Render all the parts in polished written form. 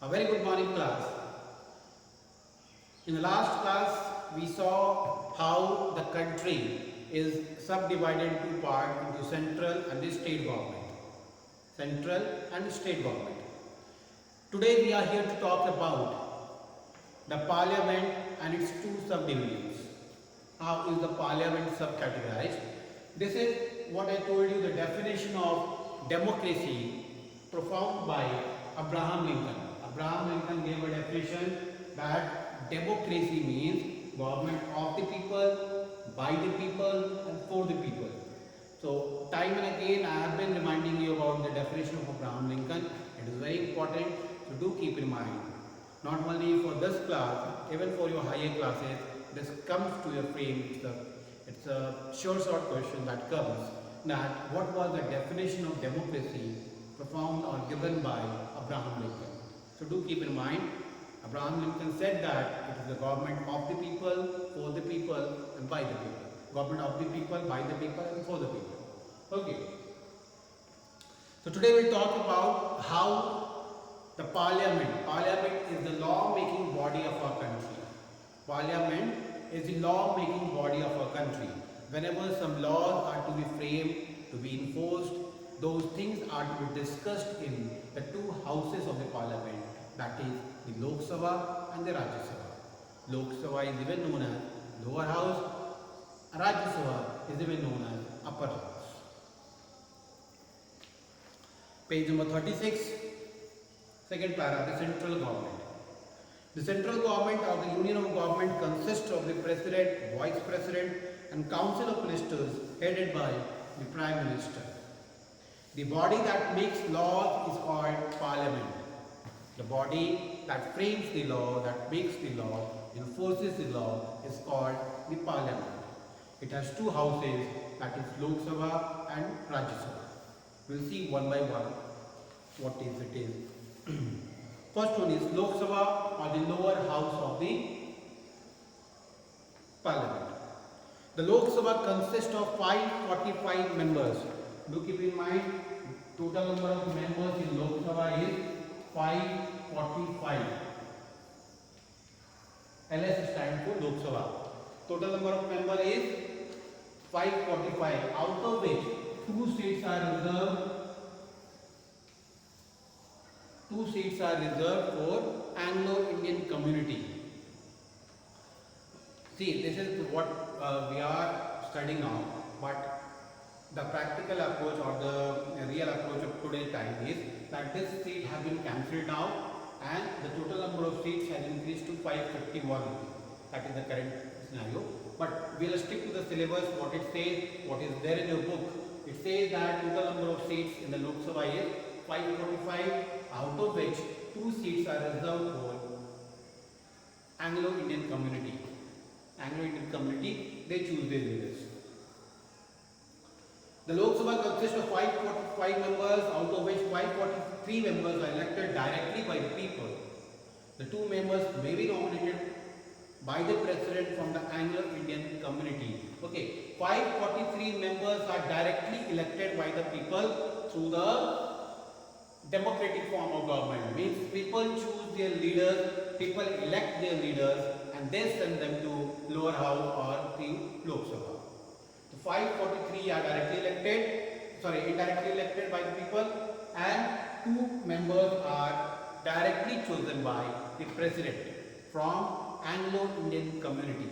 A very good morning, class. In the last class, we saw how the country is subdivided into part into central and the state government. Central and state government. Today we are here to talk about the parliament and its two subdivisions. How is the parliament subcategorized? This is what I told you, the definition of democracy propounded by Abraham Lincoln. Abraham Lincoln gave a definition that democracy means government of the people, by the people and for the people. So time and again I have been reminding you about the definition of Abraham Lincoln. It is very important, so do keep in mind. Not only for this class, even for your higher classes, this comes to your frame. It's a short question that comes, that what was the definition of democracy propounded or given by Abraham Lincoln. So do keep in mind, Abraham Lincoln said that it is the government of the people, for the people and by the people. Government of the people, by the people and for the people. Okay. So today we'll talk about how the parliament is the law-making body of our country. Parliament is the law-making body of our country. Whenever some laws are to be framed, to be enforced, those things are to be discussed in the two houses of the parliament, that is the Lok Sabha and the Rajya Sabha. Lok Sabha is even known as lower house, Rajya Sabha is even known as upper house. Page number 36, second para, the central government. The central government or the union of government consists of the president, vice president and council of ministers headed by the prime minister. The body that makes laws is called parliament. The body that frames the law, that makes the law, enforces the law is called the parliament. It has two houses, that is Lok Sabha and Rajya Sabha. We will see one by one what it is. First one is Lok Sabha, or the lower house of the parliament. The Lok Sabha consists of 545 members. Do keep in mind, total number of members in Lok Sabha is 545. LS stands for Lok Sabha. Total number of members is 545, out of which two seats are reserved for Anglo-Indian community. See, this is what we are studying now, but the practical approach or the real approach of today's time is that this seat has been cancelled now and the total number of seats has increased to 551. That is the current scenario. But we will stick to the syllabus, what it says, what is there in your book. It says that total number of seats in the Lok Sabha is 545, out of which two seats are reserved for Anglo-Indian community. Anglo-Indian community, they choose their leaders. The Lok Sabha consists of 545 members, out of which 543 members are elected directly by the people. The two members may be nominated by the president from the Anglo-Indian community. Okay, 543 members are directly elected by the people through the democratic form of government. Means people choose their leaders, people elect their leaders and then send them to lower house or the Lok Sabha. The 543 are indirectly elected by the people, and two members are directly chosen by the president from Anglo-Indian community.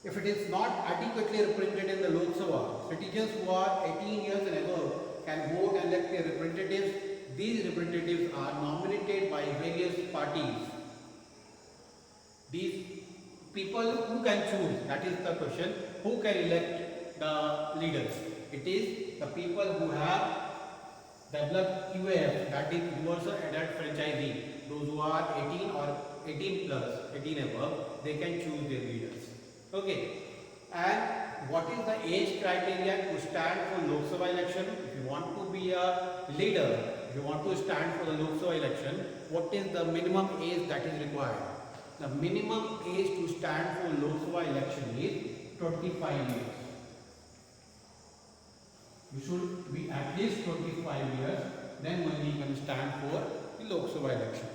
If it is not adequately represented in the Lok Sabha, citizens who are 18 years and above can vote and elect their representatives. These representatives are nominated by various parties. These people who can choose, that is the question, who can elect the leaders? It is the people who have developed UAF, that is Universal Adult Franchisee. Those who are 18 or 18 plus, 18 above, they can choose their leaders. Okay. And what is the age criteria to stand for Lok Sabha election? If you want to be a leader, if you want to stand for the Lok Sabha election, what is the minimum age that is required? The minimum age to stand for Lok Sabha election is 25 years. You should be at least 25 years, then only you can stand for the Lok Sabha election.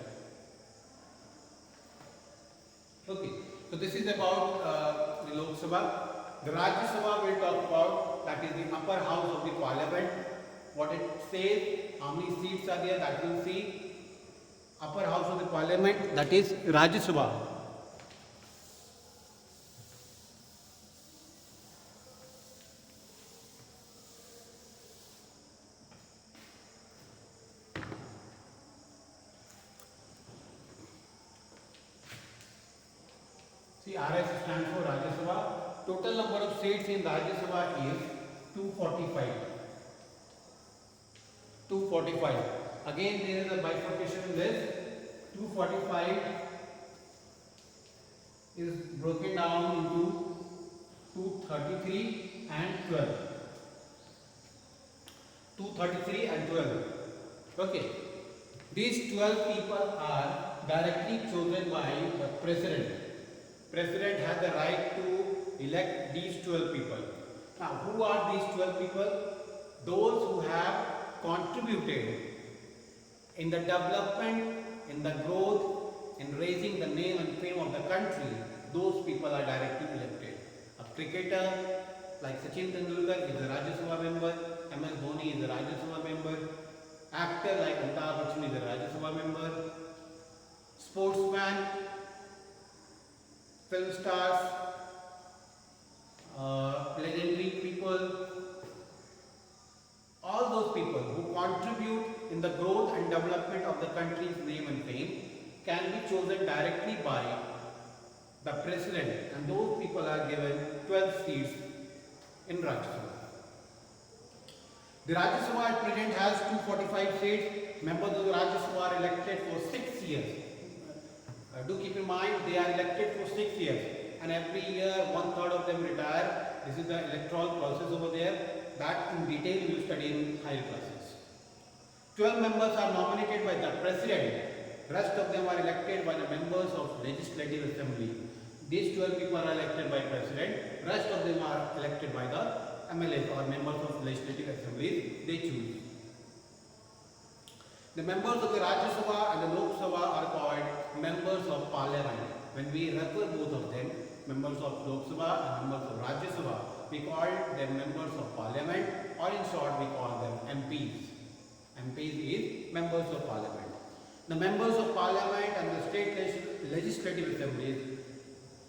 Okay, so this is about the Lok Sabha. The Rajya Sabha we'll talk about, that is the upper house of the parliament. What it says, how many seats are there, that we'll see. Upper house of the parliament, that is Rajya Sabha. See, RS stands for Rajya Sabha. Total number of seats in Rajya Sabha is 245. 245. Again, there is a bifurcation in this. 245 is broken down into 233 and 12. 233 and 12. Okay. These 12 people are directly chosen by the president. President has the right to elect these 12 people. Now, who are these 12 people? Those who have contributed in the development, in the growth, in raising the name and fame of the country. Those people are directly elected. A cricketer like Sachin Tendulkar is a Rajya Sabha member. MS Dhoni is a Rajya Sabha member. Actor like Amitabh Bachchan is a Rajya Sabha member. Sportsman, film stars, legendary people, all those people who contribute in the growth and development of the country's name and fame can be chosen directly by the president, and those people are given 12 seats in Rajya Sabha. The Rajya Sabha at present has 245 seats. Members of the Rajya Sabha are elected for 6 years. Do keep in mind, they are elected for 6 years, and every year 1/3 of them retire. This is the electoral process over there. That in detail we will study in higher classes. 12 members are nominated by the president. Rest of them are elected by the members of legislative assembly. These 12 people are elected by president. Rest of them are elected by the MLAs or members of legislative assemblies. They choose. The members of the Rajya Sabha and the Lok Sabha are called members of parliament. When we refer both of them, members of Lok Sabha and members of Rajya Sabha, we call them members of parliament, or in short we call them MPs. MPs is members of parliament. The members of parliament and the state legislative assemblies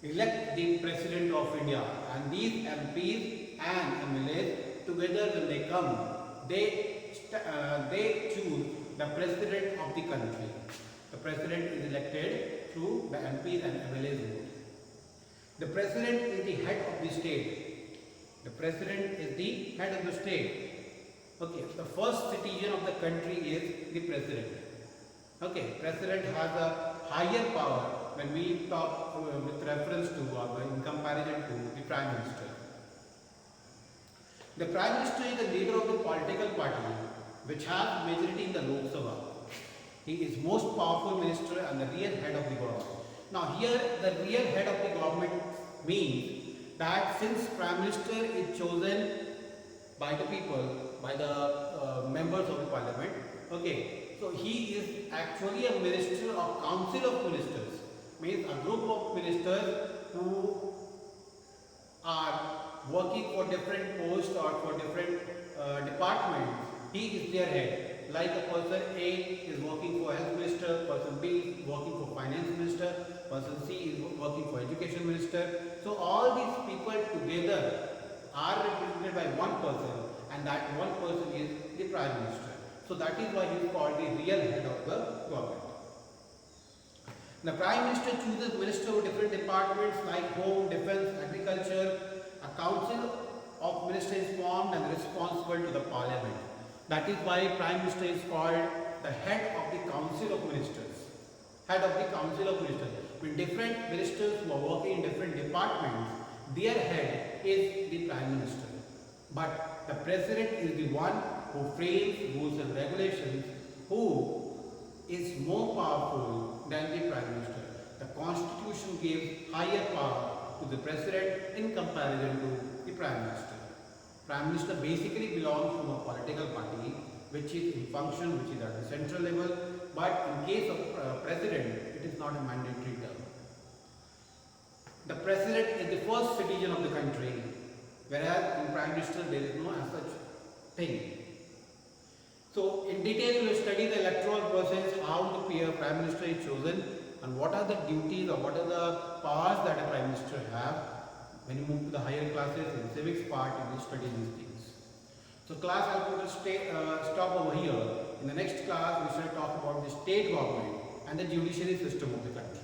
elect the president of India, and these MPs and MLAs together when they come, they choose the president of the country. The president is elected through the MPs and MLAs vote. The president is the head of the state. The president is the head of the state. Okay, the first citizen of the country is the president. Okay, president has a higher power when we talk with reference to or in comparison to the prime minister. The prime minister is the leader of the political party which has majority in the Lok Sabha. He is most powerful minister and the real head of the government. Now here the real head of the government means that since prime minister is chosen by the people, by the members of the parliament, okay, so he is actually a minister of council of ministers, means a group of ministers who are working for different posts or for different departments. He is their head. Like a person A is working for health minister, person B is working for finance minister, person C is working for education minister. So all these people together are represented by one person, and that one person is the prime minister. So that is why he is called the real head of the government. The prime minister chooses ministers of different departments like home, defence, agriculture. A council of ministers is formed and responsible to the parliament. That is why prime minister is called the head of the council of ministers. Head of the council of ministers. When different ministers who are working in different departments, their head is the prime minister. But the president is the one who frames rules and regulations, who is more powerful than the prime minister. The constitution gives higher power to the president in comparison to the prime minister. Prime Minister basically belongs to a political party which is in function, which is at the central level, but in case of President, it is not a mandatory term. The President is the first citizen of the country, whereas in Prime Minister there is no as such thing. So in detail we will study the electoral process, how the Prime Minister is chosen, and what are the duties or what are the powers that a Prime Minister have. When you move to the higher classes, in civics part, you will study these things. So class, I will stop over here. In the next class, we shall talk about the state government and the judiciary system of the country.